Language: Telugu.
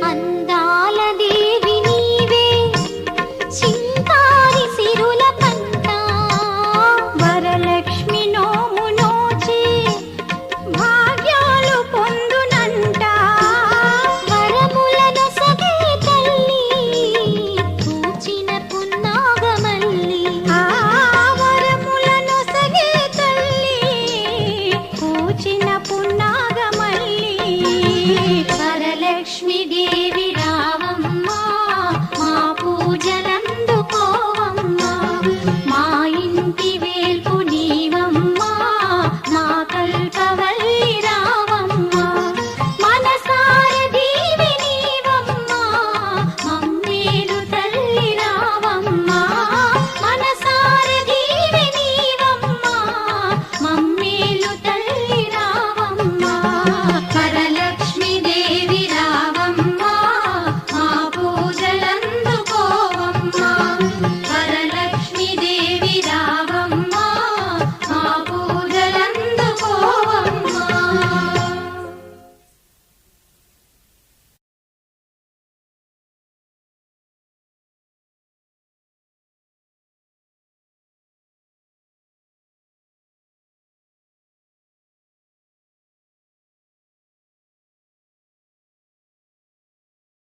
అందాల దేవి నీవే చింకారి సిరుల పంట వరలక్ష్మి నోము నోచి భాగ్యాలు పొందునంట వరములను సగే తల్లి పూచిన పున్నాగమల్లి వరములను సగే తల్లి పూచిన పున్నాగమల్లి వరలక్ష్మి దేవి రావ